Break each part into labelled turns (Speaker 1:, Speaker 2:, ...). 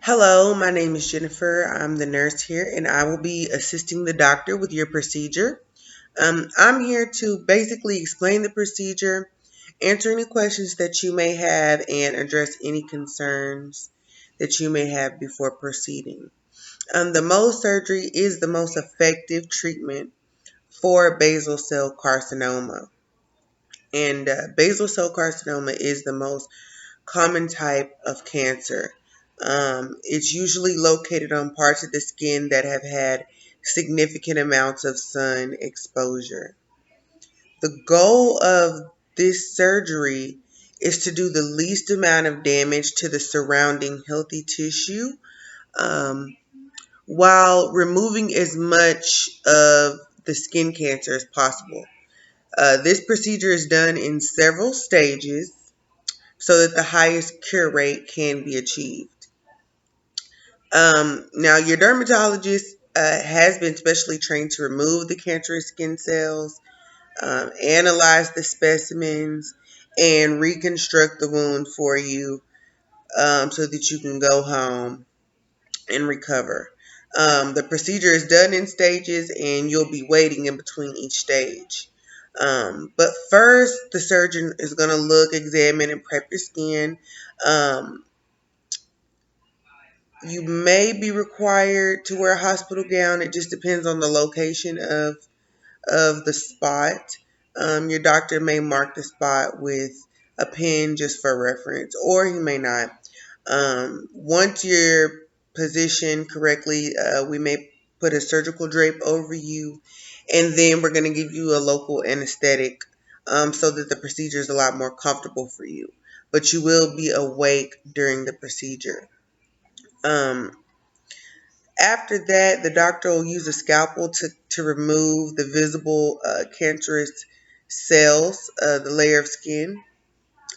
Speaker 1: Hello, my name is Jennifer. I'm the nurse here, and I will be assisting the doctor with your procedure. I'm here to basically explain the procedure, answer any questions that you may have, and address any concerns that you may have before proceeding. The Mohs surgery is the most effective treatment for basal cell carcinoma, and basal cell carcinoma is the most common type of cancer. It's usually located on parts of the skin that have had significant amounts of sun exposure. The goal of this surgery is to do the least amount of damage to the surrounding healthy tissue um, while removing as much of the skin cancer as possible. This procedure is done in several stages so that the highest cure rate can be achieved. Now, your dermatologist has been specially trained to remove the cancerous skin cells, analyze the specimens, and reconstruct the wound for you so that you can go home and recover. The procedure is done in stages, and you'll be waiting in between each stage. But first, the surgeon is going to look, examine, and prep your skin. Um, You may be required to wear a hospital gown. It just depends on the location of the spot. Your doctor may mark the spot with a pen just for reference, or he may not. Once you're positioned correctly, we may put a surgical drape over you, and then we're going to give you a local anesthetic so that the procedure is a lot more comfortable for you. But you will be awake during the procedure. Um, After that, the doctor will use a scalpel to remove the visible cancerous cells, the layer of skin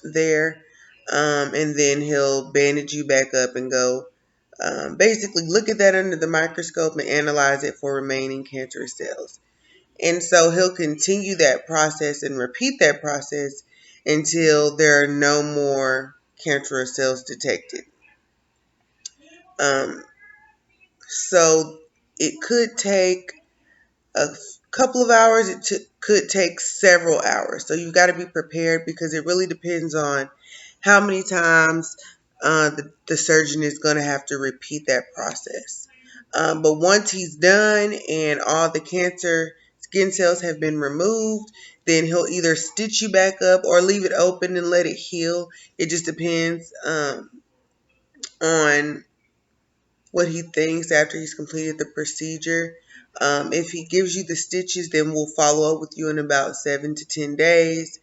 Speaker 1: there, and then he'll bandage you back up and go basically look at that under the microscope and analyze it for remaining cancerous cells. And so he'll continue that process and repeat that process until there are no more cancerous cells detected. Um, so it could take a couple of hours. Could take several hours. So you've got to be prepared because it really depends on how many times the surgeon is going to have to repeat that process. But once he's done and all the cancer skin cells have been removed, then he'll either stitch you back up or leave it open and let it heal. It just depends on what he thinks after he's completed the procedure. If he gives you the stitches, then we'll follow up with you in about 7 to 10 days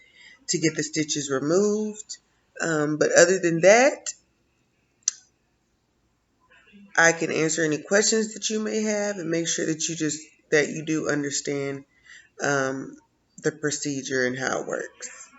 Speaker 1: to get the stitches removed. But other than that, I can answer any questions that you may have and make sure that you do understand um, the procedure and how it works.